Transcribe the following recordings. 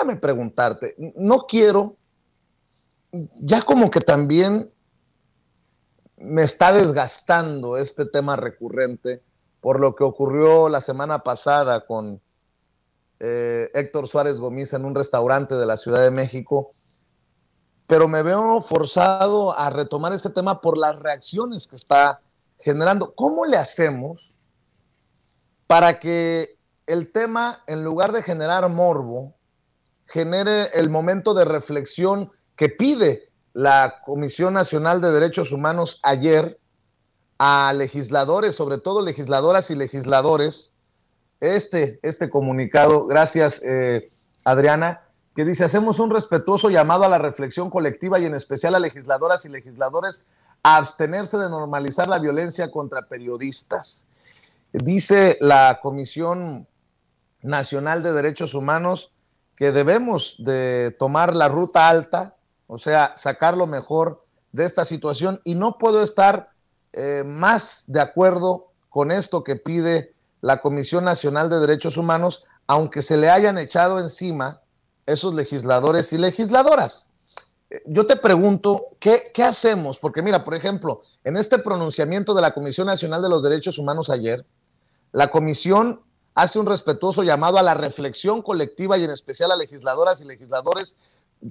déjame preguntarte, no quiero, ya como que también me está desgastando este tema recurrente por lo que ocurrió la semana pasada con Héctor Suárez Gómez en un restaurante de la Ciudad de México, pero me veo forzado a retomar este tema por las reacciones que está generando. ¿Cómo le hacemos para que el tema, en lugar de generar morbo, genere el momento de reflexión que pide la Comisión Nacional de Derechos Humanos ayer a legisladores, sobre todo legisladoras y legisladores, este comunicado, gracias Adriana, que dice: hacemos un respetuoso llamado a la reflexión colectiva y en especial a legisladoras y legisladores a abstenerse de normalizar la violencia contra periodistas. Dice la Comisión Nacional de Derechos Humanos que debemos de tomar la ruta alta, o sea, sacar lo mejor de esta situación, y no puedo estar más de acuerdo con esto que pide la Comisión Nacional de Derechos Humanos, aunque se le hayan echado encima esos legisladores y legisladoras. Yo te pregunto, ¿qué hacemos? Porque mira, por ejemplo, en este pronunciamiento de la Comisión Nacional de los Derechos Humanos ayer, la comisión hace un respetuoso llamado a la reflexión colectiva y en especial a legisladoras y legisladores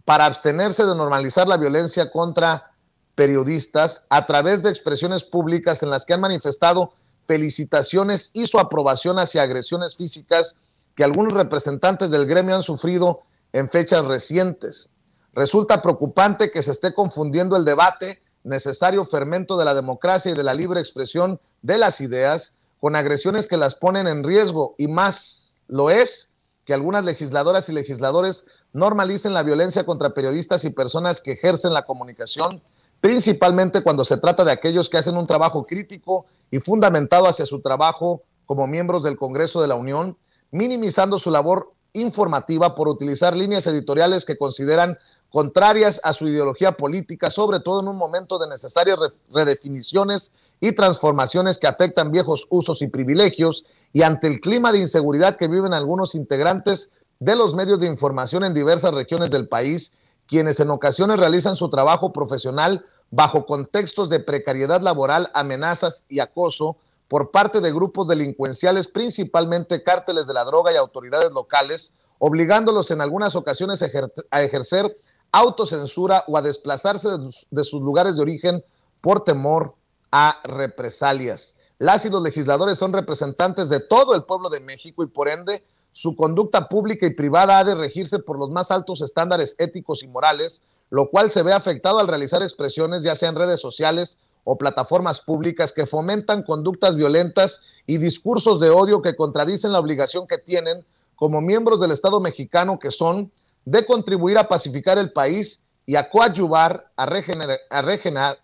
para abstenerse de normalizar la violencia contra periodistas a través de expresiones públicas en las que han manifestado felicitaciones y su aprobación hacia agresiones físicas que algunos representantes del gremio han sufrido en fechas recientes. Resulta preocupante que se esté confundiendo el debate, necesario fermento de la democracia y de la libre expresión de las ideas, con agresiones que las ponen en riesgo, y más lo es que algunas legisladoras y legisladores normalicen la violencia contra periodistas y personas que ejercen la comunicación, principalmente cuando se trata de aquellos que hacen un trabajo crítico y fundamentado hacia su trabajo como miembros del Congreso de la Unión, minimizando su labor informativa por utilizar líneas editoriales que consideran contrarias a su ideología política, sobre todo en un momento de necesarias redefiniciones y transformaciones que afectan viejos usos y privilegios, y ante el clima de inseguridad que viven algunos integrantes de los medios de información en diversas regiones del país, quienes en ocasiones realizan su trabajo profesional bajo contextos de precariedad laboral, amenazas y acoso por parte de grupos delincuenciales, principalmente cárteles de la droga y autoridades locales, obligándolos en algunas ocasiones a ejercer autocensura o a desplazarse de sus lugares de origen por temor a represalias. Las y los legisladores son representantes de todo el pueblo de México y por ende su conducta pública y privada ha de regirse por los más altos estándares éticos y morales, lo cual se ve afectado al realizar expresiones ya sea en redes sociales o plataformas públicas que fomentan conductas violentas y discursos de odio que contradicen la obligación que tienen como miembros del Estado mexicano, que son de contribuir a pacificar el país y a coadyuvar a regenerar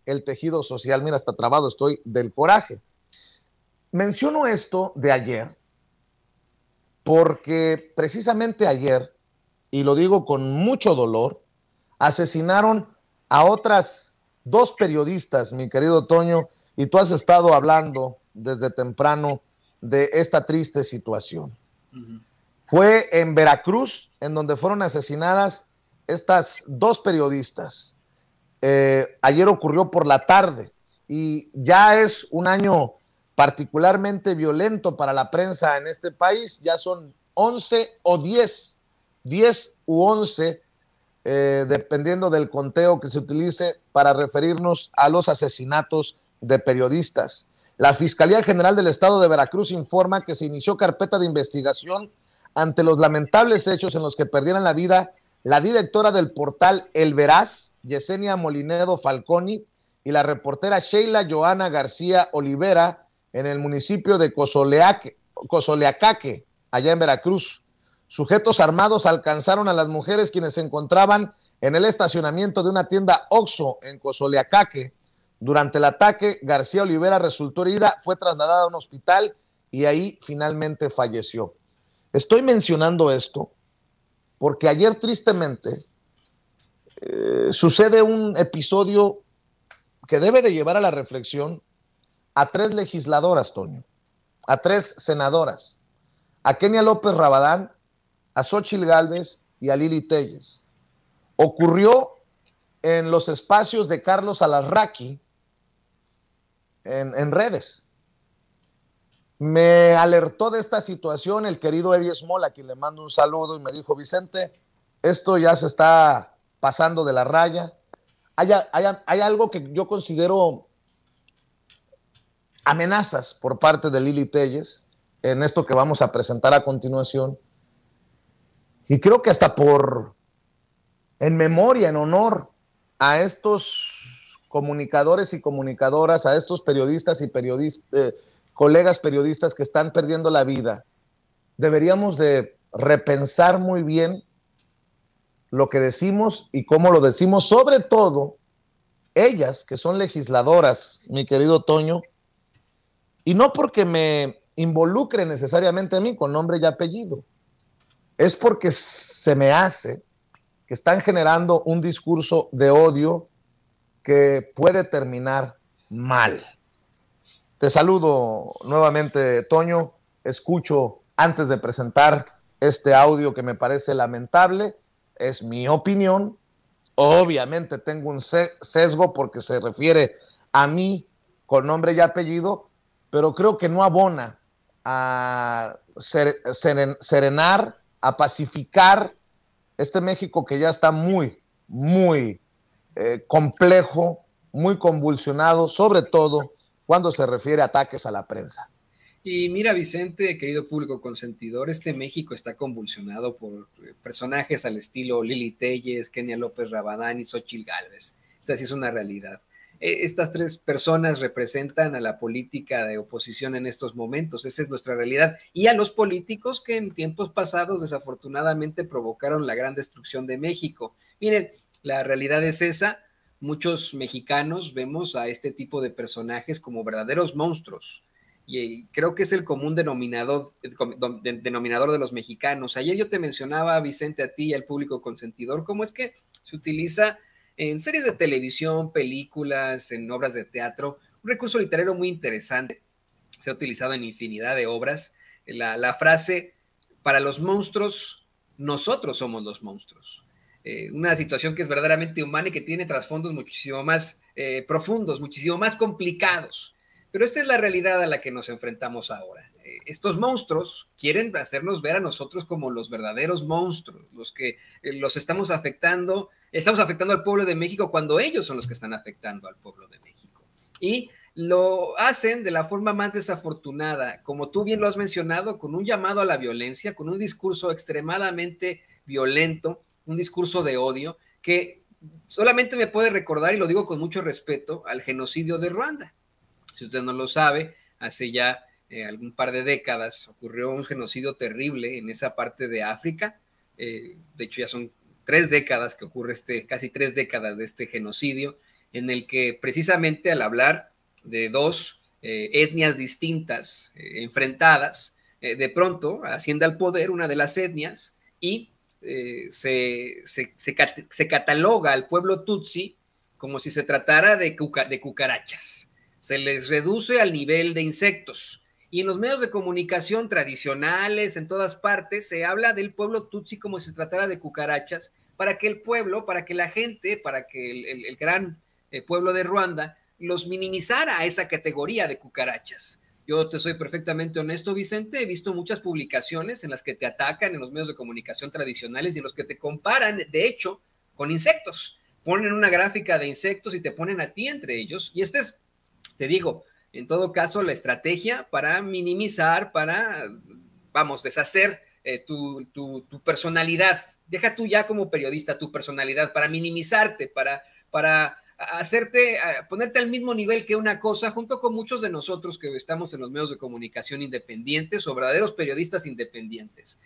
el tejido social. Mira, hasta trabado estoy del coraje. Menciono esto de ayer porque precisamente ayer, y lo digo con mucho dolor, asesinaron a otras dos periodistas, mi querido Toño, y tú has estado hablando desde temprano de esta triste situación. Fue en Veracruz en donde fueron asesinadas estas dos periodistas. Ayer ocurrió por la tarde y ya es un año particularmente violento para la prensa en este país. Ya son 11 o 10 u 11, dependiendo del conteo que se utilice para referirnos a los asesinatos de periodistas. La Fiscalía General del Estado de Veracruz informa que se inició carpeta de investigación ante los lamentables hechos en los que perdieron la vida la directora del portal El Veraz, Yesenia Molinedo Falconi, y la reportera Sheila Joana García Olivera en el municipio de Cozoleacaque, allá en Veracruz. Sujetos armados alcanzaron a las mujeres, quienes se encontraban en el estacionamiento de una tienda Oxxo en Cozoleacaque. Durante el ataque, García Olivera resultó herida, fue trasladada a un hospital y ahí finalmente falleció. Estoy mencionando esto porque ayer tristemente sucede un episodio que debe de llevar a la reflexión a tres legisladoras, Toño, a tres senadoras, a Kenia López Rabadán, a Xóchitl Gálvez y a Lili Téllez. Ocurrió en los espacios de Carlos Alarraqui en redes. Me alertó de esta situación el querido Eddie Small, a quien le mando un saludo, y me dijo: Vicente, esto ya se está pasando de la raya. Hay algo que yo considero amenazas por parte de Lili Téllez en esto que vamos a presentar a continuación. Y creo que hasta en memoria, en honor a estos comunicadores y comunicadoras, a estos periodistas y colegas periodistas que están perdiendo la vida, deberíamos de repensar muy bien lo que decimos y cómo lo decimos, sobre todo ellas que son legisladoras, mi querido Toño, y no porque me involucre necesariamente a mí con nombre y apellido, es porque se me hace que están generando un discurso de odio que puede terminar mal. Te saludo nuevamente, Toño. Escucho antes de presentar este audio que me parece lamentable. Es mi opinión. Obviamente tengo un sesgo porque se refiere a mí con nombre y apellido, pero creo que no abona a serenar, a pacificar este México que ya está muy, muy complejo, muy convulsionado, sobre todo cuando se refiere a ataques a la prensa. Y mira, Vicente, querido público consentidor, este México está convulsionado por personajes al estilo Lili Téllez, Kenia López Rabadán y Xóchitl Gálvez. Esa sí es una realidad. Estas tres personas representan a la política de oposición en estos momentos. Esa es nuestra realidad. Y a los políticos que en tiempos pasados desafortunadamente provocaron la gran destrucción de México. Miren, la realidad es esa. Muchos mexicanos vemos a este tipo de personajes como verdaderos monstruos. Y creo que es el común denominador de los mexicanos. Ayer yo te mencionaba, Vicente, a ti y al público consentidor, cómo es que se utiliza en series de televisión, películas, en obras de teatro, un recurso literario muy interesante. Se ha utilizado en infinidad de obras. La frase, para los monstruos, nosotros somos los monstruos. Una situación que es verdaderamente humana y que tiene trasfondos muchísimo más profundos, muchísimo más complicados. Pero esta es la realidad a la que nos enfrentamos ahora. Estos monstruos quieren hacernos ver a nosotros como los verdaderos monstruos, los que los estamos afectando al pueblo de México cuando ellos son los que están afectando al pueblo de México. Y lo hacen de la forma más desafortunada, como tú bien lo has mencionado, con un llamado a la violencia, con un discurso extremadamente violento, un discurso de odio, que solamente me puede recordar, y lo digo con mucho respeto, al genocidio de Ruanda. Si usted no lo sabe, hace ya algún par de décadas ocurrió un genocidio terrible en esa parte de África. De hecho, ya son 3 décadas que ocurre casi 3 décadas de este genocidio, en el que precisamente al hablar de dos etnias distintas, enfrentadas, de pronto asciende al poder una de las etnias y se cataloga al pueblo tutsi como si se tratara de cucarachas. Se les reduce al nivel de insectos. Y en los medios de comunicación tradicionales, en todas partes, se habla del pueblo tutsi como si se tratara de cucarachas, para que el pueblo, para que la gente, para que el gran pueblo de Ruanda los minimizara a esa categoría de cucarachas. Yo te soy perfectamente honesto, Vicente, he visto muchas publicaciones en las que te atacan en los medios de comunicación tradicionales y en los que te comparan, de hecho, con insectos. Ponen una gráfica de insectos y te ponen a ti entre ellos. Y te digo, en todo caso, la estrategia para minimizar, para, vamos, deshacer tu personalidad. Deja tú ya como periodista tu personalidad, para minimizarte, para hacerte, ponerte al mismo nivel que una cosa, junto con muchos de nosotros que estamos en los medios de comunicación independientes o verdaderos periodistas independientes.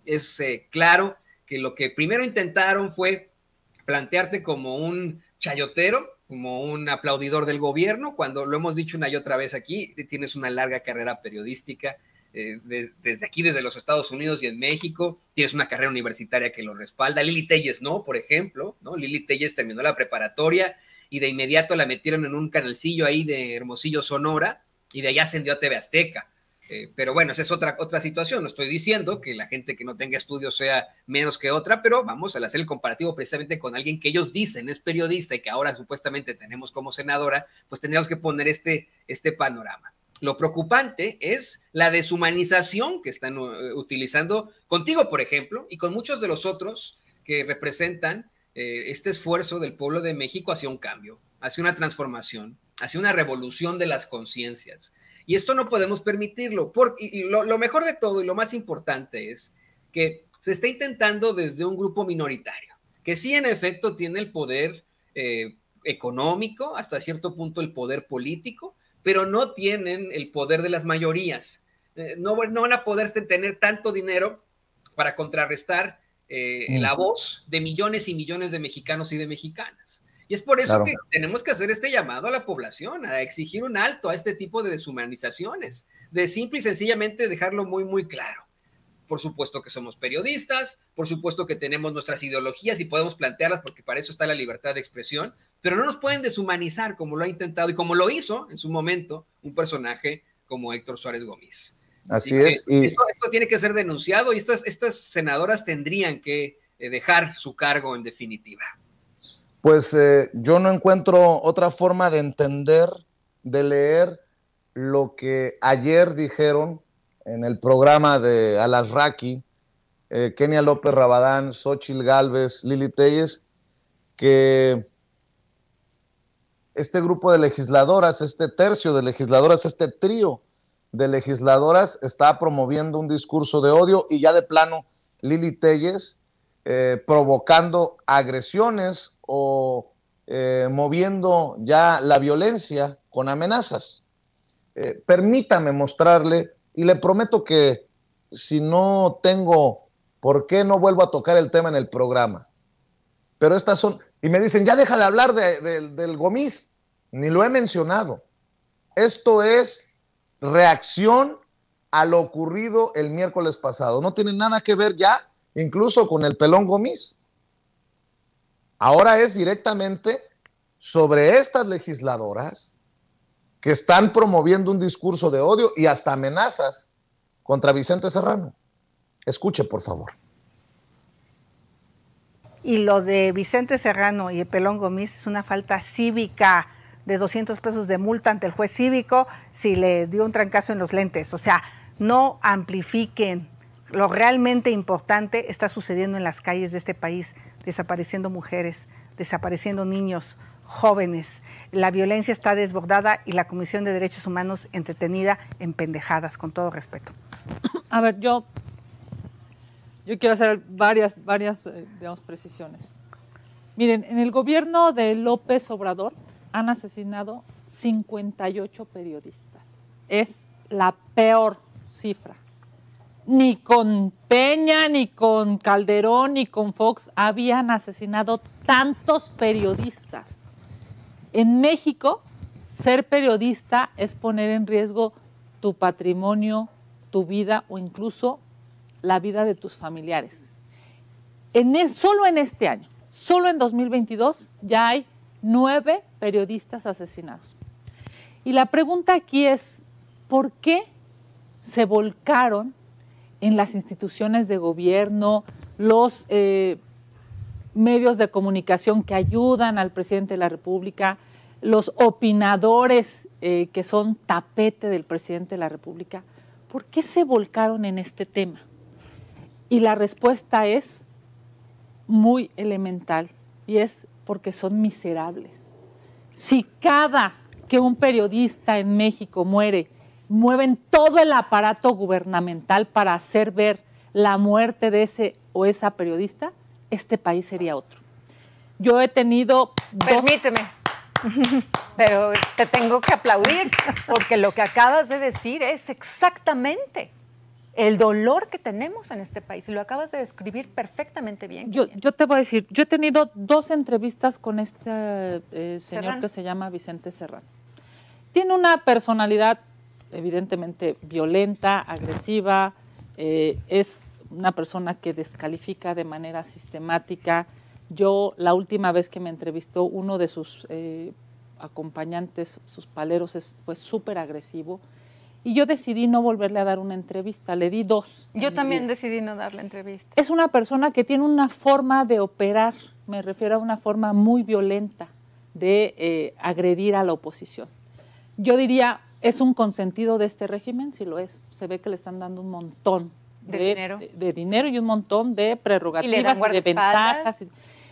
Es claro que lo que primero intentaron fue plantearte como un chayotero, como un aplaudidor del gobierno, cuando lo hemos dicho una y otra vez aquí, tienes una larga carrera periodística, desde aquí, desde los Estados Unidos y en México, tienes una carrera universitaria que lo respalda. Lili Téllez no, por ejemplo, ¿no? Lili Téllez terminó la preparatoria y de inmediato la metieron en un canalcillo ahí de Hermosillo, Sonora, y de allá ascendió a TV Azteca. Pero bueno, esa es otra situación. No estoy diciendo que la gente que no tenga estudios sea menos que otra, pero vamos a hacer el comparativo precisamente con alguien que ellos dicen es periodista y que ahora supuestamente tenemos como senadora, pues tendríamos que poner este panorama. Lo preocupante es la deshumanización que están utilizando contigo, por ejemplo, y con muchos de los otros que representan este esfuerzo del pueblo de México hacia un cambio, hacia una transformación, hacia una revolución de las conciencias. Y esto no podemos permitirlo. Y lo mejor de todo y lo más importante es que se está intentando desde un grupo minoritario, que sí en efecto tiene el poder económico, hasta cierto punto el poder político, pero no tienen el poder de las mayorías. No van a poder tener tanto dinero para contrarrestar la voz de millones y millones de mexicanos y de mexicanas. Y es por eso que tenemos que hacer este llamado a la población, a exigir un alto a este tipo de deshumanizaciones, de simple y sencillamente dejarlo muy, muy claro. Por supuesto que somos periodistas, por supuesto que tenemos nuestras ideologías y podemos plantearlas porque para eso está la libertad de expresión, pero no nos pueden deshumanizar como lo ha intentado y como lo hizo en su momento un personaje como Héctor Suárez Gómez. Así es. Y esto tiene que ser denunciado y estas senadoras tendrían que dejar su cargo en definitiva. Pues yo no encuentro otra forma de entender, de leer lo que ayer dijeron en el programa de Alasraqui, Kenia López Rabadán, Xóchitl Gálvez, Lili Téllez, que este grupo de legisladoras, este tercio de legisladoras, este trío de legisladoras está promoviendo un discurso de odio y ya de plano Lili Téllez provocando agresiones o moviendo ya la violencia con amenazas. Permítame mostrarle y le prometo que si no tengo por qué no vuelvo a tocar el tema en el programa. Pero estas son, y me dicen, ya deja de hablar del Gomis, ni lo he mencionado. Esto es reacción a lo ocurrido el miércoles pasado. No tiene nada que ver ya, incluso con el pelón Gomis. Ahora es directamente sobre estas legisladoras que están promoviendo un discurso de odio y hasta amenazas contra Vicente Serrano. Escuche, por favor. Y lo de Vicente Serrano y el pelón Gomis es una falta cívica de 200 pesos de multa ante el juez cívico si le dio un trancazo en los lentes. O sea, no amplifiquen. Lo realmente importante está sucediendo en las calles de este país, desapareciendo mujeres, desapareciendo niños, jóvenes. La violencia está desbordada y la Comisión de Derechos Humanos entretenida en pendejadas, con todo respeto. A ver, yo quiero hacer varias digamos, precisiones. Miren, en el gobierno de López Obrador han asesinado 58 periodistas. Es la peor cifra. Ni con Peña, ni con Calderón, ni con Fox habían asesinado tantos periodistas. En México, ser periodista es poner en riesgo tu patrimonio, tu vida o incluso la vida de tus familiares. Solo en este año, solo en 2022, ya hay 9 periodistas asesinados. Y la pregunta aquí es, ¿por qué se volcaron en las instituciones de gobierno, los medios de comunicación que ayudan al presidente de la República, los opinadores que son tapete del presidente de la República? ¿Por qué se volcaron en este tema? Y la respuesta es muy elemental y es porque son miserables. Si cada que un periodista en México muere, mueven todo el aparato gubernamental para hacer ver la muerte de ese o esa periodista, este país sería otro. Yo he tenido Permíteme, pero te tengo que aplaudir porque lo que acabas de decir es exactamente el dolor que tenemos en este país y lo acabas de describir perfectamente bien. Yo te voy a decir, yo he tenido 2 entrevistas con este señor Serrano, que se llama Vicente Serrano. Tiene una personalidad evidentemente violenta, agresiva, es una persona que descalifica de manera sistemática. Yo, la última vez que me entrevistó, uno de sus acompañantes, sus paleros, fue súper agresivo. y yo decidí no volverle a dar una entrevista, le di 2. Yo también decidí no darle entrevista. Es una persona que tiene una forma de operar, me refiero a una forma muy violenta de agredir a la oposición. Yo diría, ¿es un consentido de este régimen? Sí lo es. Se ve que le están dando un montón de dinero y un montón de prerrogativas y de ventajas.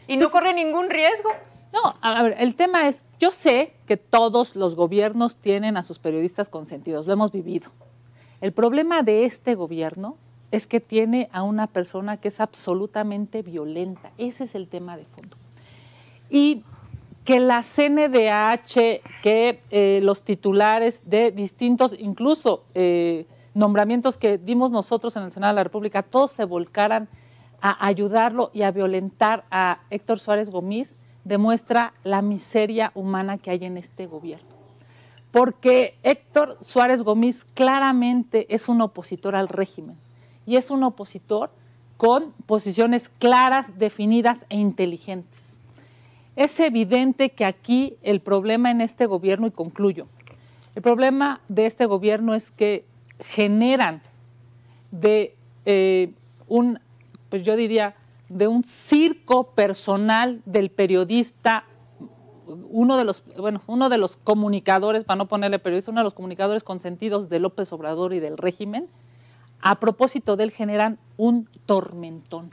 Y no corre ningún riesgo. No, a ver, el tema es, yo sé que todos los gobiernos tienen a sus periodistas consentidos, lo hemos vivido. El problema de este gobierno es que tiene a una persona que es absolutamente violenta. Ese es el tema de fondo. Y que la CNDH, que los titulares de distintos, incluso nombramientos que dimos nosotros en el Senado de la República, todos se volcaran a ayudarlo y a violentar a Héctor Suárez Gómez, demuestra la miseria humana que hay en este gobierno. Porque Héctor Suárez Gómez claramente es un opositor al régimen y es un opositor con posiciones claras, definidas e inteligentes. Es evidente que aquí el problema en este gobierno, y concluyo, el problema de este gobierno es que generan de pues yo diría, de un circo personal del periodista, uno de los comunicadores, para no ponerle periodista, uno de los comunicadores consentidos de López Obrador y del régimen. A propósito de él generan un tormentón,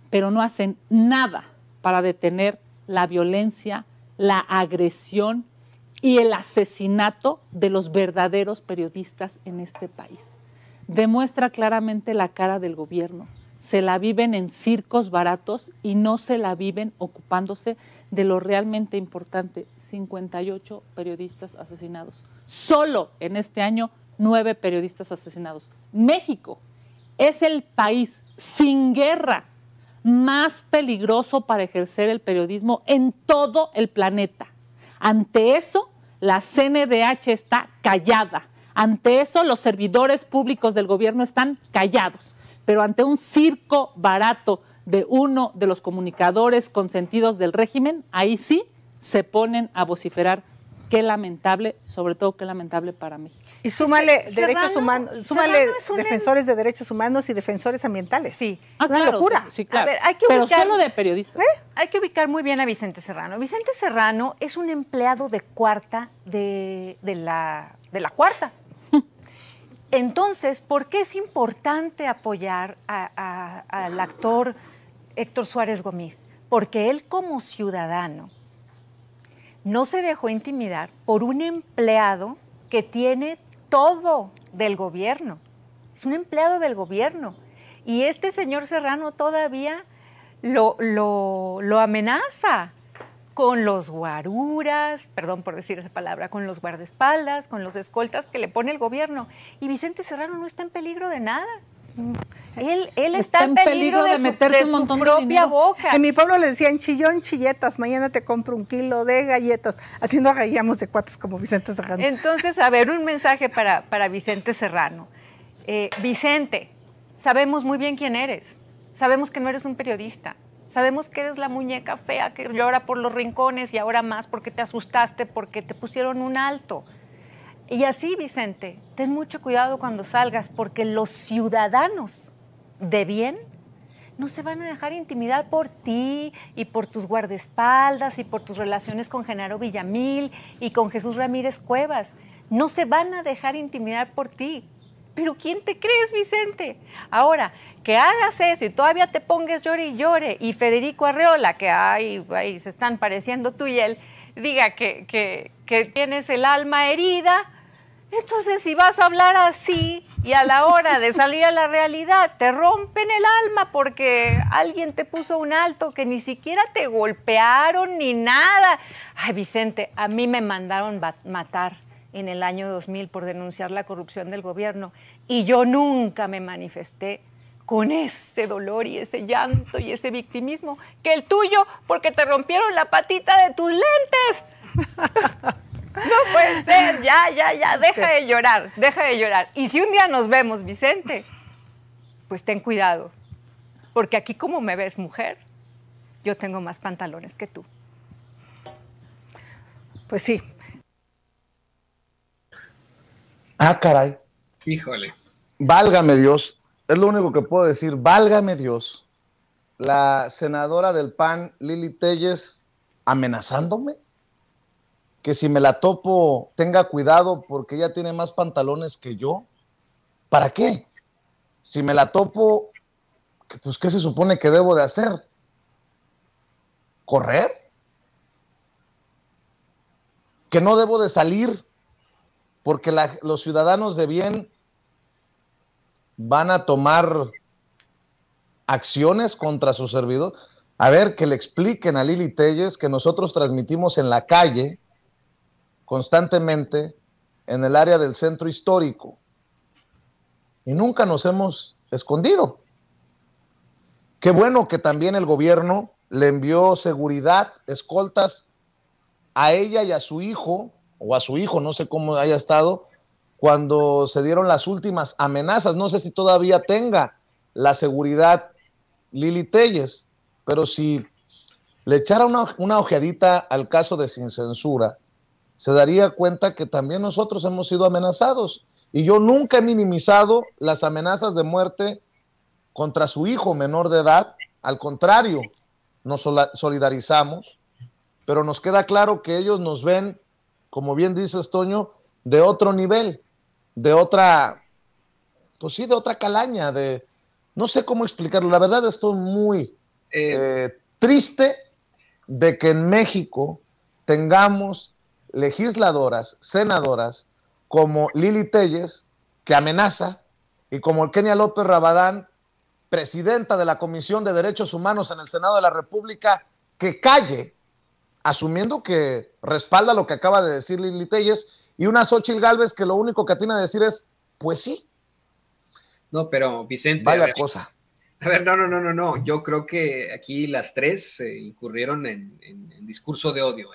pero no hacen nada para detener la violencia, la agresión y el asesinato de los verdaderos periodistas en este país. Demuestra claramente la cara del gobierno. Se la viven en circos baratos y no se la viven ocupándose de lo realmente importante. 58 periodistas asesinados. Solo en este año, 9 periodistas asesinados. México es el país sin guerra más peligroso para ejercer el periodismo en todo el planeta. Ante eso, la CNDH está callada. Ante eso, los servidores públicos del gobierno están callados. Pero ante un circo barato de uno de los comunicadores consentidos del régimen, ahí sí se ponen a vociferar. Qué lamentable, sobre todo qué lamentable para México. Y súmale derechos humanos, súmale defensores de derechos humanos y defensores ambientales. Sí. Es una locura. Sí, claro. A ver, hay que pero ubicar, solo de periodistas. Hay que ubicar muy bien a Vicente Serrano. Vicente Serrano es un empleado de cuarta de la cuarta. Entonces, ¿por qué es importante apoyar al actor Héctor Suárez Gómez? Porque él como ciudadano no se dejó intimidar por un empleado que tiene todo del gobierno. Es un empleado del gobierno. Y este señor Serrano todavía lo amenaza con los guaruras, perdón por decir esa palabra, con los guardaespaldas, con los escoltas que le pone el gobierno. Y Vicente Serrano no está en peligro de nada. Él está en peligro de meterse su propia boca. En mi pueblo le decían chillón, chilletas, mañana te compro 1 kilo de galletas, haciendo reíamos de cuates como Vicente Serrano. Entonces, a ver, un mensaje para Vicente Serrano. Vicente, sabemos muy bien quién eres, sabemos que no eres un periodista, sabemos que eres la muñeca fea que llora por los rincones y ahora más porque te asustaste, porque te pusieron un alto. Y así, Vicente, ten mucho cuidado cuando salgas, porque los ciudadanos de bien no se van a dejar intimidar por ti y por tus guardaespaldas y por tus relaciones con Genaro Villamil y con Jesús Ramírez Cuevas. No se van a dejar intimidar por ti. ¿Pero quién te crees, Vicente? Ahora, que hagas eso y todavía te pongas llore y llore, y Federico Arreola, que ahí se están pareciendo tú y él, diga que tienes el alma herida. Entonces, si vas a hablar así y a la hora de salir a la realidad te rompen el alma porque alguien te puso un alto, que ni siquiera te golpearon ni nada. Ay, Vicente, a mí me mandaron matar en el año 2000 por denunciar la corrupción del gobierno y yo nunca me manifesté con ese dolor y ese llanto y ese victimismo que el tuyo, porque te rompieron la patita de tus lentes. No puede ser, ya, deja de llorar. Y si un día nos vemos, Vicente, pues ten cuidado, porque aquí como me ves mujer, yo tengo más pantalones que tú. Pues sí. Ah, caray. Híjole. Válgame Dios. Es lo único que puedo decir. Válgame Dios. La senadora del PAN, Lili Téllez, amenazándome. Que si me la topo, tenga cuidado porque ella tiene más pantalones que yo. ¿Para qué? Si me la topo, pues ¿qué se supone que debo de hacer? ¿Correr? ¿Que no debo de salir porque los ciudadanos de bien van a tomar acciones contra su servidor? A ver, que le expliquen a Lili Téllez que nosotros transmitimos en la calle constantemente en el área del centro histórico y nunca nos hemos escondido. Qué bueno que también el gobierno le envió seguridad, escoltas a ella y a su hijo, o a su hijo, no sé cómo haya estado, cuando se dieron las últimas amenazas. No sé si todavía tenga la seguridad Lili Téllez, pero si le echara una ojeadita al caso de Sin Censura, se daría cuenta que también nosotros hemos sido amenazados. Y yo nunca he minimizado las amenazas de muerte contra su hijo menor de edad. Al contrario, nos solidarizamos, pero nos queda claro que ellos nos ven, como bien dices, Toño, de otro nivel, de otra, pues sí, de otra calaña, no sé cómo explicarlo. La verdad estoy muy triste de que en México tengamos legisladoras, senadoras como Lili Téllez, que amenaza, y como Kenia López Rabadán, presidenta de la Comisión de Derechos Humanos en el Senado de la República, que calle, asumiendo que respalda lo que acaba de decir Lili Téllez, y una Xóchitl Gálvez que lo único que atina a decir es, pues sí. No, pero Vicente, vaya cosa. A ver, no. Yo creo que aquí las tres incurrieron en discurso de odio,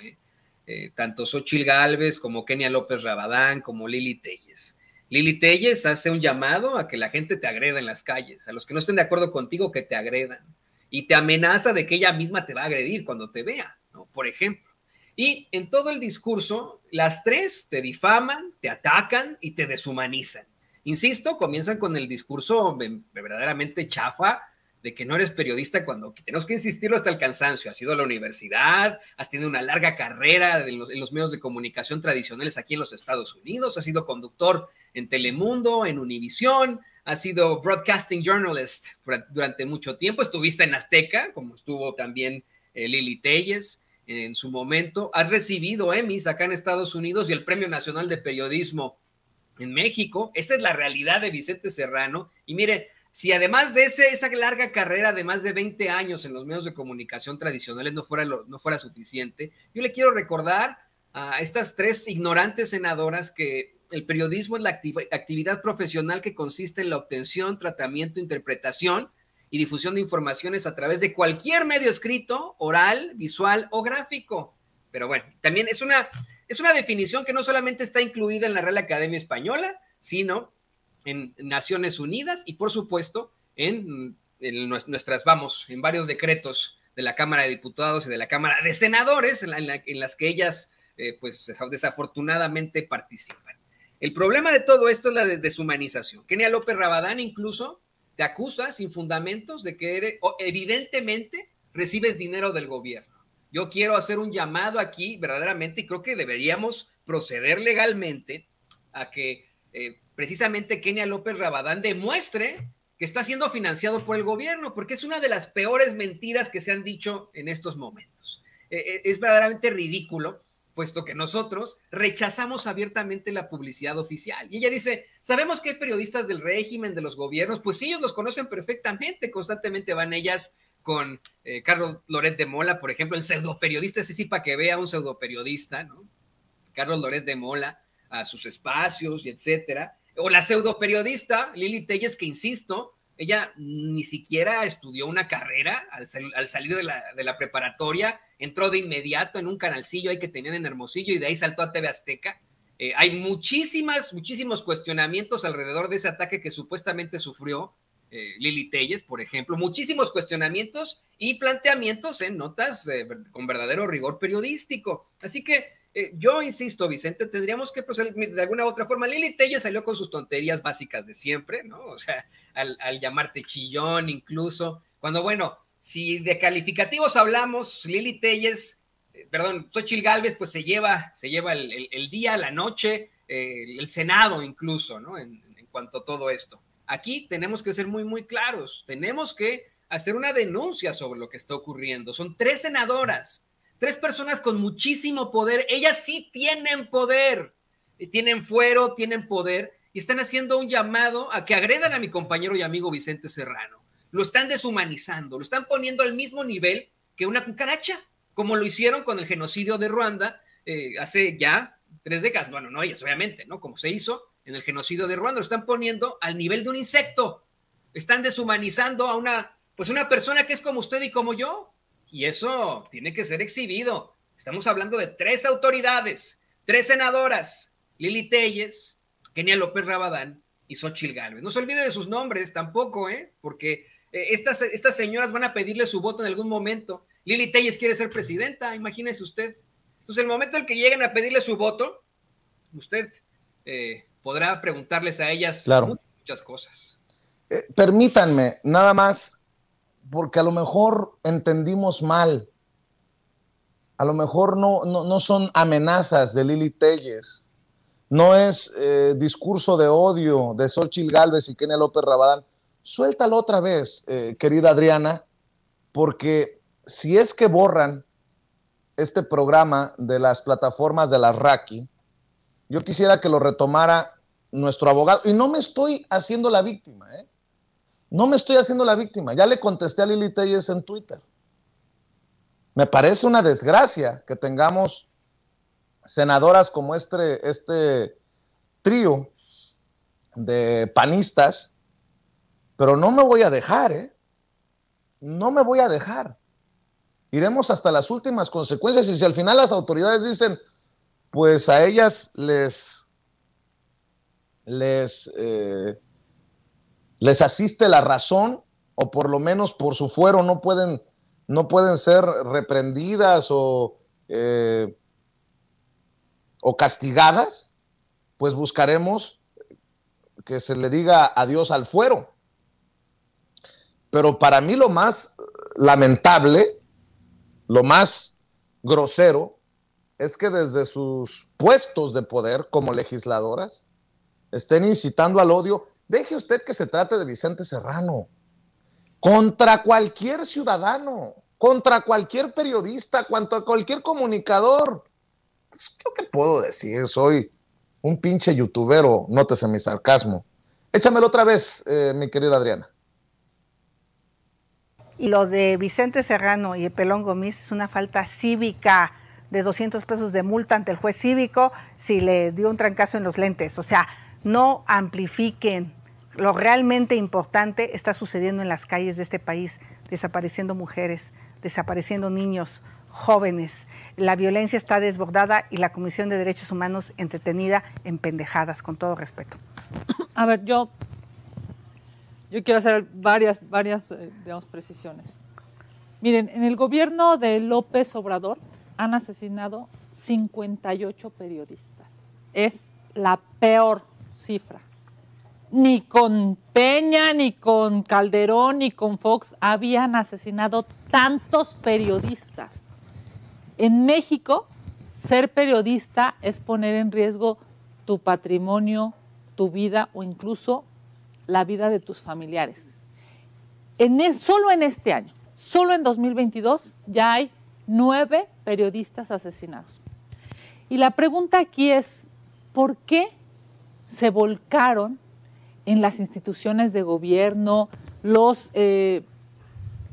tanto Xóchitl Gálvez como Kenia López Rabadán, como Lili Téllez. Lili Téllez hace un llamado a que la gente te agreda en las calles, a los que no estén de acuerdo contigo que te agredan, y te amenaza de que ella misma te va a agredir cuando te vea, ¿no? Por ejemplo. Y en todo el discurso, las tres te difaman, te atacan y te deshumanizan. Insisto, comienzan con el discurso verdaderamente chafa de que no eres periodista cuando tenemos que insistirlo hasta el cansancio. Has ido a la universidad, has tenido una larga carrera en los medios de comunicación tradicionales aquí en los Estados Unidos, has sido conductor en Telemundo, en Univisión, has sido broadcasting journalist durante mucho tiempo, estuviste en Azteca, como estuvo también Lili Téllez en su momento, has recibido Emmys acá en Estados Unidos y el Premio Nacional de Periodismo en México. Esta es la realidad de Vicente Serrano. Y mire, si además de esa larga carrera de más de 20 años en los medios de comunicación tradicionales no fuera suficiente, yo le quiero recordar a estas tres ignorantes senadoras que el periodismo es la actividad profesional que consiste en la obtención, tratamiento, interpretación y difusión de informaciones a través de cualquier medio escrito, oral, visual o gráfico. Pero bueno, también es una definición que no solamente está incluida en la Real Academia Española, sino en Naciones Unidas y, por supuesto, en varios decretos de la Cámara de Diputados y de la Cámara de Senadores en las que ellas, pues, desafortunadamente participan. El problema de todo esto es la deshumanización. Kenia López Rabadán incluso te acusa sin fundamentos de que evidentemente recibes dinero del gobierno. Yo quiero hacer un llamado aquí verdaderamente y creo que deberíamos proceder legalmente a que precisamente Kenia López Rabadán demuestre que está siendo financiado por el gobierno, porque es una de las peores mentiras que se han dicho en estos momentos. Es verdaderamente ridículo, puesto que nosotros rechazamos abiertamente la publicidad oficial. Y ella dice, sabemos que hay periodistas del régimen, de los gobiernos, pues sí, ellos los conocen perfectamente, constantemente van ellas con Carlos Loret de Mola, por ejemplo, el pseudoperiodista, ese sí para que vea un pseudoperiodista, ¿no? Carlos Loret de Mola, a sus espacios y etcétera. O la pseudoperiodista Lili Téllez, que insisto, ella ni siquiera estudió una carrera al salir de la preparatoria, entró de inmediato en un canalcillo ahí que tenían en Hermosillo y de ahí saltó a TV Azteca. Hay muchísimos cuestionamientos alrededor de ese ataque que supuestamente sufrió Lili Téllez, por ejemplo, muchísimos cuestionamientos y planteamientos en notas con verdadero rigor periodístico. Así que Yo insisto, Vicente, tendríamos que proceder de alguna u otra forma. Lili Telles salió con sus tonterías básicas de siempre, ¿no? O sea, al llamarte chillón incluso, cuando, bueno, si de calificativos hablamos, Lili Telles, Xóchitl Gálvez, pues se lleva el día, la noche, el Senado incluso, ¿no? En cuanto a todo esto. Aquí tenemos que ser muy, muy claros. Tenemos que hacer una denuncia sobre lo que está ocurriendo. Son 3 senadoras, 3 personas con muchísimo poder. Ellas sí tienen poder, tienen fuero, tienen poder, y están haciendo un llamado a que agredan a mi compañero y amigo Vicente Serrano. Lo están deshumanizando, lo están poniendo al mismo nivel que una cucaracha, como lo hicieron con el genocidio de Ruanda hace ya 3 décadas. Bueno, no ellas, obviamente, ¿no? Como se hizo en el genocidio de Ruanda, lo están poniendo al nivel de un insecto. Están deshumanizando a una persona que es como usted y como yo. Y eso tiene que ser exhibido. Estamos hablando de 3 autoridades, 3 senadoras, Lili Telles, Kenia López Rabadán y Xóchitl Gálvez. No se olvide de sus nombres tampoco, porque estas señoras van a pedirle su voto en algún momento. Lili Telles quiere ser presidenta, imagínese usted. Entonces, el momento en que lleguen a pedirle su voto, usted podrá preguntarles a ellas muchas cosas. Permítanme, nada más, porque a lo mejor entendimos mal. A lo mejor no son amenazas de Lili Telles, no es discurso de odio de Xóchitl Gálvez y Kenia López Rabadán. Suéltalo otra vez, querida Adriana, porque si es que borran este programa de las plataformas de la Raki, yo quisiera que lo retomara nuestro abogado. Y no me estoy haciendo la víctima, No me estoy haciendo la víctima. Ya le contesté a Lili Telles en Twitter. Me parece una desgracia que tengamos senadoras como este trío de panistas, pero no me voy a dejar, No me voy a dejar. Iremos hasta las últimas consecuencias, y si al final las autoridades dicen, pues a ellas les asiste la razón, o por lo menos por su fuero no pueden ser reprendidas o castigadas, pues buscaremos que se le diga adiós al fuero. Pero para mí lo más lamentable, lo más grosero, es que desde sus puestos de poder como legisladoras estén incitando al odio. Deje usted que se trate de Vicente Serrano, contra cualquier ciudadano, contra cualquier periodista, contra cualquier comunicador. Pues, ¿qué puedo decir? Soy un pinche youtubero, nótese mi sarcasmo. Échamelo otra vez, mi querida Adriana. Y lo de Vicente Serrano y el Pelón Gomis es una falta cívica de 200 pesos de multa ante el juez cívico si le dio un trancazo en los lentes. O sea, no amplifiquen. Lo realmente importante está sucediendo en las calles de este país, desapareciendo mujeres, desapareciendo niños, jóvenes. La violencia está desbordada y la Comisión de Derechos Humanos entretenida en pendejadas, con todo respeto. A ver, yo quiero hacer varias, precisiones. Miren, en el gobierno de López Obrador han asesinado 58 periodistas. Es la peor cifra. Ni con Peña, ni con Calderón, ni con Fox habían asesinado tantos periodistas. En México, ser periodista es poner en riesgo tu patrimonio, tu vida o incluso la vida de tus familiares. Solo en este año, solo en 2022, ya hay 9 periodistas asesinados. Y la pregunta aquí es, ¿por qué se volcaron en las instituciones de gobierno, los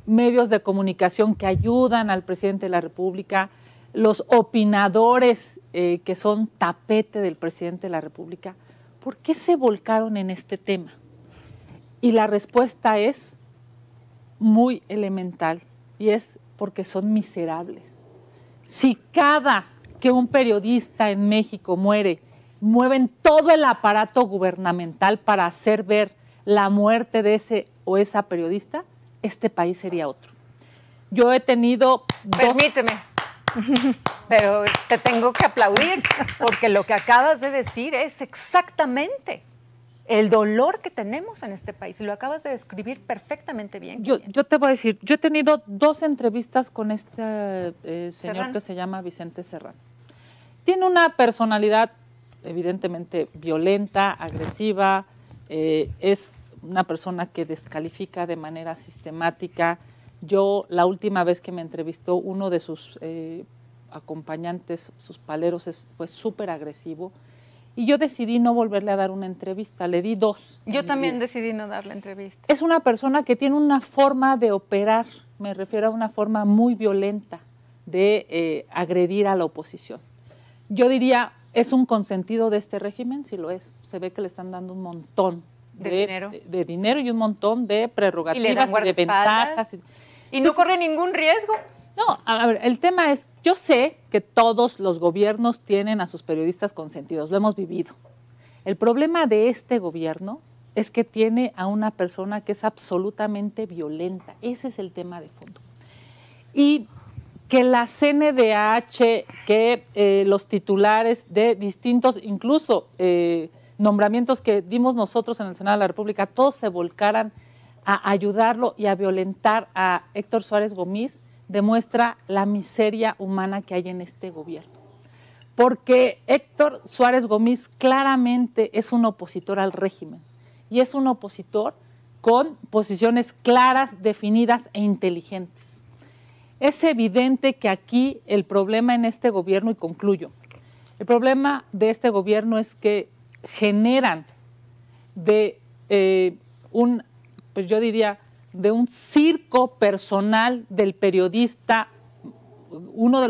medios de comunicación que ayudan al presidente de la República, los opinadores que son tapete del presidente de la República? ¿Por qué se volcaron en este tema? Y la respuesta es muy elemental, y es porque son miserables. Si cada que un periodista en México muere, mueven todo el aparato gubernamental para hacer ver la muerte de ese o esa periodista, este país sería otro. Yo he tenido... Permíteme. Pero te tengo que aplaudir, porque lo que acabas de decir es exactamente el dolor que tenemos en este país, y lo acabas de describir perfectamente bien. Yo te voy a decir, yo he tenido 2 entrevistas con este señor Serrano, que se llama Vicente Serrano. Tiene una personalidad evidentemente violenta, agresiva, es una persona que descalifica de manera sistemática. Yo, la última vez que me entrevistó, uno de sus acompañantes, sus paleros, fue súper agresivo, y yo decidí no volverle a dar una entrevista, le di 2. yo también decidí no dar la entrevista. Es una persona que tiene una forma de operar, me refiero a una forma muy violenta de agredir a la oposición. Yo diría, ¿es un consentido de este régimen? Sí lo es. Se ve que le están dando un montón de dinero y un montón de prerrogativas y de ventajas. Y no corre ningún riesgo. No, a ver, el tema es, yo sé que todos los gobiernos tienen a sus periodistas consentidos, lo hemos vivido. El problema de este gobierno es que tiene a una persona que es absolutamente violenta. Ese es el tema de fondo. Y que la CNDH, que los titulares de distintos, incluso nombramientos que dimos nosotros en el Senado de la República, todos se volcaran a ayudarlo y a violentar a Héctor Suárez Gómez, demuestra la miseria humana que hay en este gobierno. Porque Héctor Suárez Gómez claramente es un opositor al régimen, y es un opositor con posiciones claras, definidas e inteligentes. Es evidente que aquí el problema en este gobierno, y concluyo, el problema de este gobierno es que generan de pues yo diría, de un circo personal del periodista, uno de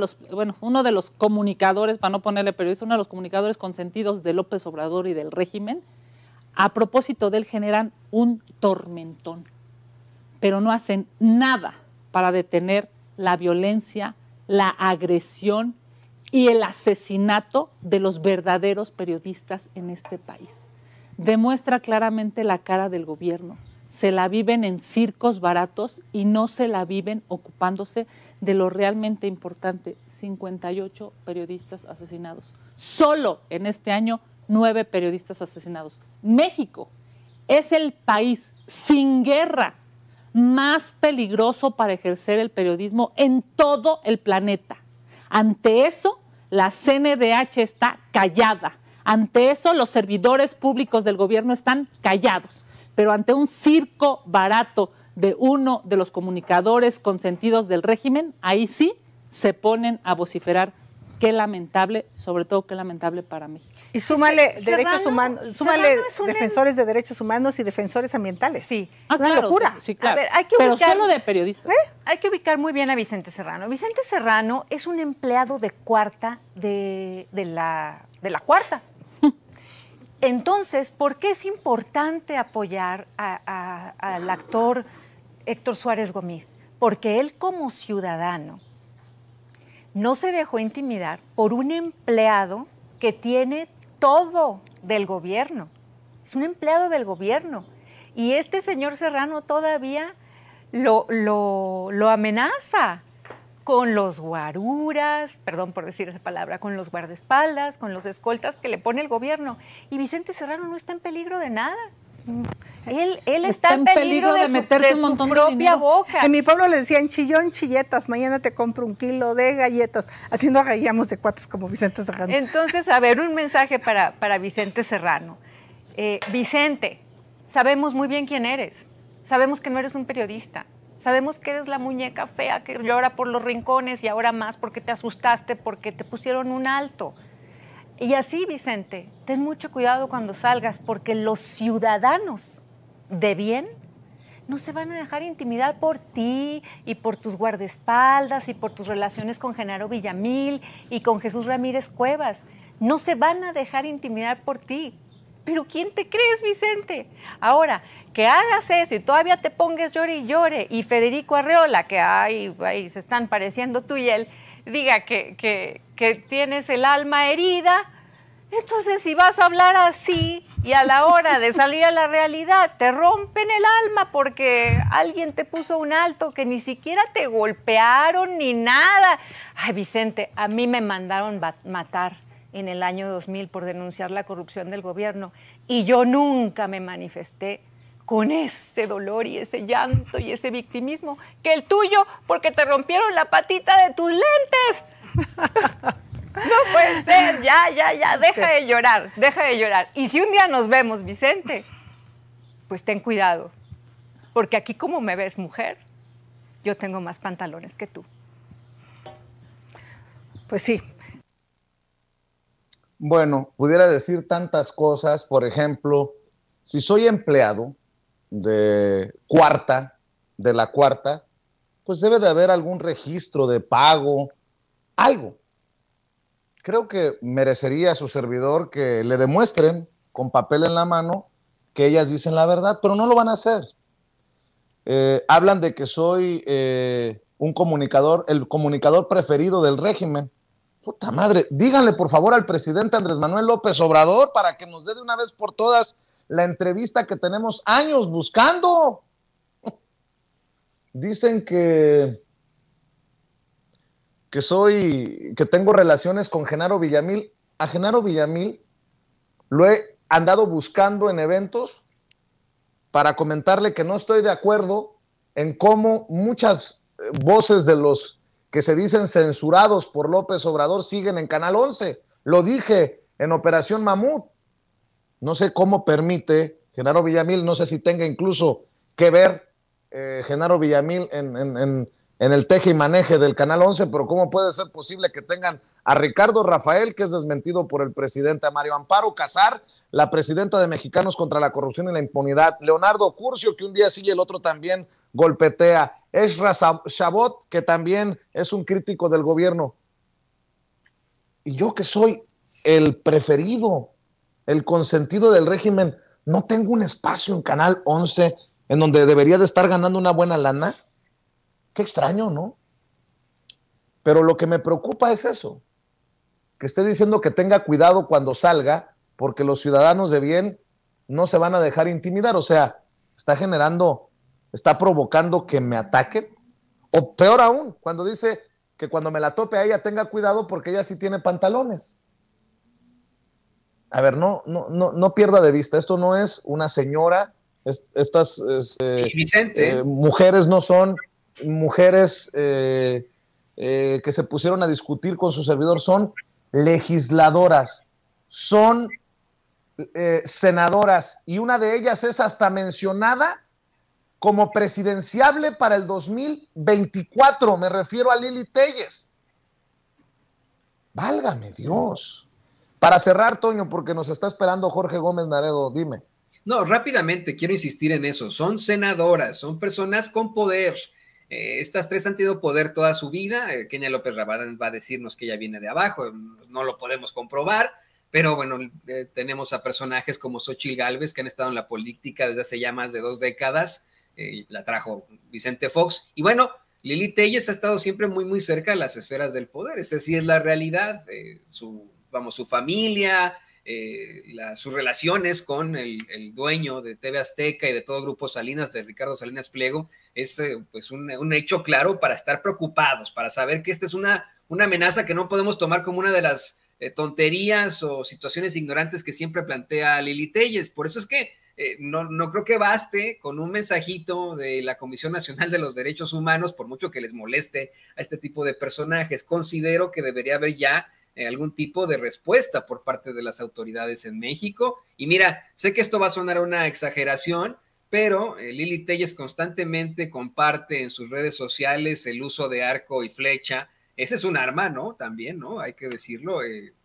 los comunicadores, para no ponerle periodista, uno de los comunicadores consentidos de López Obrador y del régimen. A propósito de él, generan un tormentón, pero no hacen nada para detener la violencia, la agresión y el asesinato de los verdaderos periodistas en este país. Demuestra claramente la cara del gobierno. Se la viven en circos baratos y no se la viven ocupándose de lo realmente importante. 58 periodistas asesinados. Solo en este año, 9 periodistas asesinados. México es el país sin guerra más peligroso para ejercer el periodismo en todo el planeta. Ante eso, la CNDH está callada. Ante eso, los servidores públicos del gobierno están callados. Pero ante un circo barato de uno de los comunicadores consentidos del régimen, ahí sí se ponen a vociferar. Qué lamentable, sobre todo qué lamentable para México. Y súmale derechos humanos, súmale Serrano defensores de derechos humanos y defensores ambientales. Sí. Es una locura. Sí, claro. A ver, hay que pero ubicar, solo de periodistas. Hay que ubicar muy bien a Vicente Serrano. Vicente Serrano es un empleado de cuarta de la cuarta. Entonces, ¿por qué es importante apoyar al actor Héctor Suárez Gómez? Porque él, como ciudadano, no se dejó intimidar por un empleado que tiene todo del gobierno. Es un empleado del gobierno. Y este señor Serrano todavía lo amenaza con los guaruras, perdón por decir esa palabra, con los guardaespaldas, con los escoltas que le pone el gobierno. Y Vicente Serrano no está en peligro de nada. Él está en peligro de meterse su un montón de propia dinero. boca. En mi pueblo le decían chillón, chilletas, mañana te compro 1 kilo de galletas. Así nos reíamos de cuates como Vicente Serrano. Entonces, a ver, un mensaje para Vicente Serrano. Vicente, sabemos muy bien quién eres. Sabemos que no eres un periodista. Sabemos que eres la muñeca fea que llora por los rincones y ahora más porque te asustaste, porque te pusieron un alto. Y así, Vicente, ten mucho cuidado cuando salgas, porque los ciudadanos de bien no se van a dejar intimidar por ti y por tus guardaespaldas y por tus relaciones con Genaro Villamil y con Jesús Ramírez Cuevas. No se van a dejar intimidar por ti. ¿Pero quién te crees, Vicente? Ahora, que hagas eso y todavía te pongas llore y llore, y Federico Arreola, que ahí se están pareciendo tú y él, diga que tienes el alma herida, Entonces, si vas a hablar así y a la hora de salir a la realidad te rompen el alma porque alguien te puso un alto, que ni siquiera te golpearon ni nada. Ay, Vicente, a mí me mandaron matar en el año 2000 por denunciar la corrupción del gobierno y yo nunca me manifesté con ese dolor y ese llanto y ese victimismo que el tuyo, porque te rompieron la patita de tus lentes. No puede ser, ya, deja de llorar. Y si un día nos vemos, Vicente, pues ten cuidado, porque aquí como me ves mujer, yo tengo más pantalones que tú. Pues sí. Bueno, pudiera decir tantas cosas, por ejemplo, si soy empleado de la cuarta, pues debe de haber algún registro de pago, algo. Creo que merecería a su servidor que le demuestren con papel en la mano que ellas dicen la verdad, pero no lo van a hacer. Hablan de que soy un comunicador, el comunicador preferido del régimen. Puta madre, díganle por favor al presidente Andrés Manuel López Obrador para que nos dé de una vez por todas la entrevista que tenemos años buscando. Dicen que tengo relaciones con Genaro Villamil. A Genaro Villamil lo he andado buscando en eventos para comentarle que no estoy de acuerdo en cómo muchas voces de los que se dicen censurados por López Obrador siguen en Canal 11. Lo dije en Operación Mamut. No sé cómo permite Genaro Villamil, no sé si tenga incluso que ver Genaro Villamil en el teje y maneje del Canal 11, pero ¿cómo puede ser posible que tengan a Ricardo Rafael, que es desmentido por el presidente, a Mario Amparo Casar, la presidenta de Mexicanos contra la Corrupción y la Impunidad, Leonardo Curcio, que un día sí y el otro también golpetea, Ezra Chabot, que también es un crítico del gobierno, y yo que soy el preferido, el consentido del régimen, no tengo un espacio en Canal 11 en donde debería de estar ganando una buena lana? Qué extraño, ¿no? Pero lo que me preocupa es eso, que esté diciendo que tenga cuidado cuando salga, porque los ciudadanos de bien no se van a dejar intimidar. O sea, está provocando que me ataquen. O peor aún, cuando dice que cuando me la tope a ella tenga cuidado porque ella sí tiene pantalones. A ver, no pierda de vista, esto no es una señora, estas mujeres no son mujeres que se pusieron a discutir con su servidor, son legisladoras, son senadoras, y una de ellas es hasta mencionada como presidenciable para el 2024, me refiero a Lili Téllez. Válgame Dios. Para cerrar, Toño, porque nos está esperando Jorge Gómez Naredo, dime. No, rápidamente, quiero insistir en eso, son senadoras, son personas con poder. Estas tres han tenido poder toda su vida. Kenia López Rabadán va a decirnos que ella viene de abajo, no lo podemos comprobar, pero bueno, tenemos a personajes como Xóchitl Gálvez que han estado en la política desde hace ya más de 2 décadas, la trajo Vicente Fox, y bueno, Lili Téllez ha estado siempre muy, muy cerca de las esferas del poder, esa sí es la realidad, su familia, sus relaciones con el dueño de TV Azteca y de todo Grupo Salinas, de Ricardo Salinas Pliego, es pues un hecho claro para estar preocupados, para saber que esta es una amenaza que no podemos tomar como una de las tonterías o situaciones ignorantes que siempre plantea Lili Téllez. Por eso es que no creo que baste con un mensajito de la Comisión Nacional de los Derechos Humanos, por mucho que les moleste a este tipo de personajes. Considero que debería haber ya algún tipo de respuesta por parte de las autoridades en México. Y mira, sé que esto va a sonar una exageración, pero Lili Téllez constantemente comparte en sus redes sociales el uso de arco y flecha. Ese es un arma, ¿no? También, ¿no? Hay que decirlo,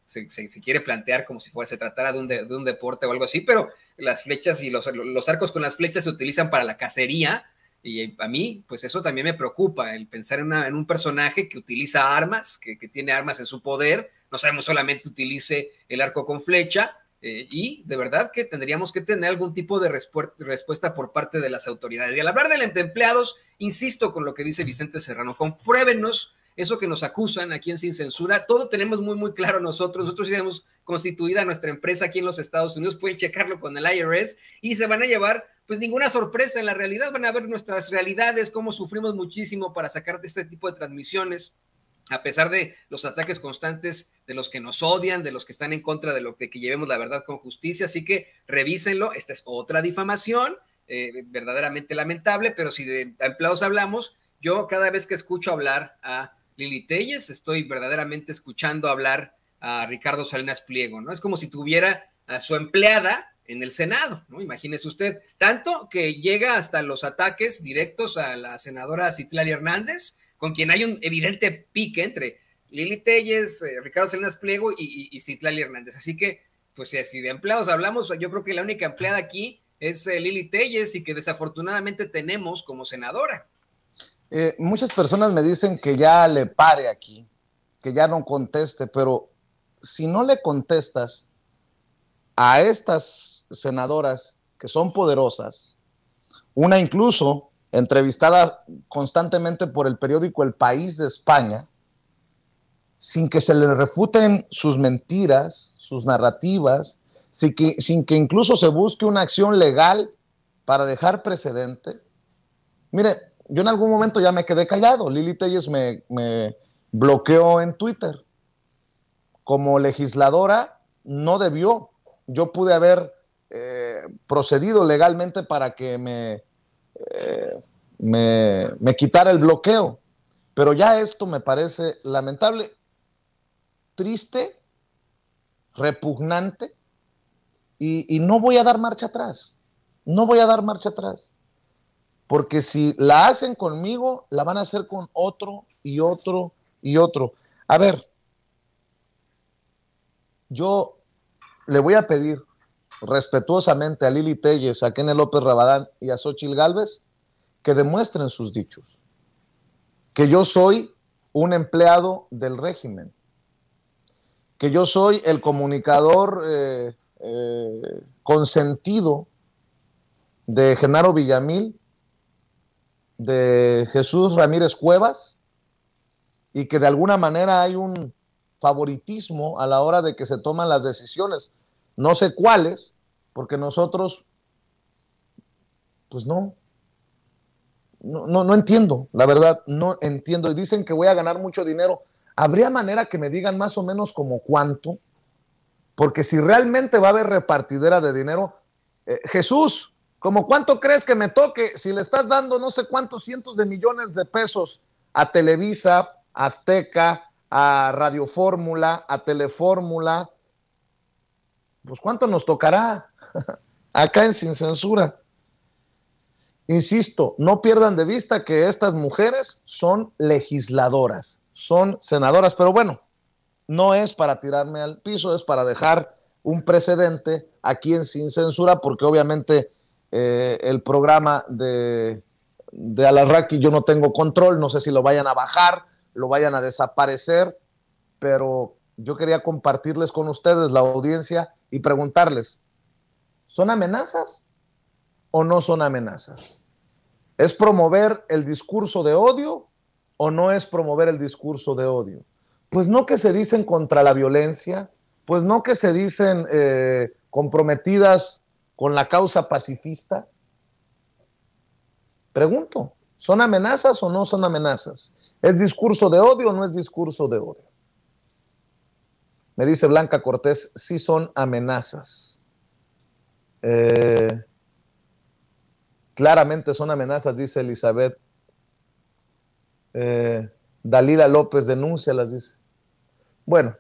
se quiere plantear como si se tratara de un deporte o algo así, pero las flechas y los arcos con las flechas se utilizan para la cacería, y a mí, pues eso también me preocupa, el pensar en un personaje que utiliza armas, que tiene armas en su poder. No sabemos solamente utilice el arco con flecha, y de verdad que tendríamos que tener algún tipo de respuesta por parte de las autoridades. Y al hablar de empleados, insisto con lo que dice Vicente Serrano, compruébenos eso que nos acusan aquí en Sin Censura. Todo tenemos muy, muy claro nosotros sí tenemos constituida nuestra empresa aquí en los Estados Unidos, pueden checarlo con el IRS y se van a llevar pues ninguna sorpresa en la realidad, van a ver nuestras realidades, cómo sufrimos muchísimo para sacar de este tipo de transmisiones, a pesar de los ataques constantes de los que nos odian, de los que están en contra de que llevemos la verdad con justicia. Así que revísenlo. Esta es otra difamación, verdaderamente lamentable, pero si de empleados hablamos, yo cada vez que escucho hablar a Lili Téllez, estoy verdaderamente escuchando hablar a Ricardo Salinas Pliego, ¿no? Es como si tuviera a su empleada en el Senado, ¿no? Imagínese usted, tanto que llega hasta los ataques directos a la senadora Citlali Hernández, con quien hay un evidente pique entre Lili Téllez, Ricardo Salinas Pliego y Citlali Hernández. Así que, pues si de empleados hablamos, yo creo que la única empleada aquí es Lili Téllez y que desafortunadamente tenemos como senadora. Muchas personas me dicen que ya le pare aquí, que ya no conteste, pero si no le contestas a estas senadoras que son poderosas, una incluso entrevistada constantemente por el periódico El País de España, sin que se le refuten sus mentiras, sus narrativas, sin que incluso se busque una acción legal para dejar precedente. Mire, yo en algún momento ya me quedé callado. Lili Téllez me bloqueó en Twitter. Como legisladora no debió. Yo pude haber procedido legalmente para que me quitara el bloqueo, pero ya esto me parece lamentable, triste, repugnante, y no voy a dar marcha atrás, no voy a dar marcha atrás, porque si la hacen conmigo, la van a hacer con otro y otro y otro. A ver, yo le voy a pedir respetuosamente a Lili Téllez, a Kenia López Rabadán y a Xóchitl Gálvez que demuestren sus dichos, que yo soy un empleado del régimen, que yo soy el comunicador consentido de Genaro Villamil, de Jesús Ramírez Cuevas, y que de alguna manera hay un favoritismo a la hora de que se toman las decisiones. No sé cuáles, porque nosotros, pues no entiendo, la verdad, no entiendo. Y dicen que voy a ganar mucho dinero. ¿Habría manera que me digan más o menos como cuánto? Porque si realmente va a haber repartidera de dinero, Jesús, ¿como cuánto crees que me toque si le estás dando no sé cuántos cientos de millones de pesos a Televisa, a Azteca, a Radio Fórmula, a Telefórmula? Pues ¿cuánto nos tocará acá en Sin Censura? Insisto, no pierdan de vista que estas mujeres son legisladoras, son senadoras, pero bueno, no es para tirarme al piso, es para dejar un precedente aquí en Sin Censura, porque obviamente el programa de Alarraqui yo no tengo control, no sé si lo vayan a bajar, lo vayan a desaparecer, pero yo quería compartirles con ustedes, la audiencia, y preguntarles, ¿son amenazas o no son amenazas? ¿Es promover el discurso de odio o no es promover el discurso de odio? Pues no que se dicen contra la violencia, pues no que se dicen comprometidas con la causa pacifista. Pregunto, ¿son amenazas o no son amenazas? ¿Es discurso de odio o no es discurso de odio? Me dice Blanca Cortés, sí son amenazas. Claramente son amenazas, dice Elizabeth. Dalila López, denúncialas, dice. Bueno,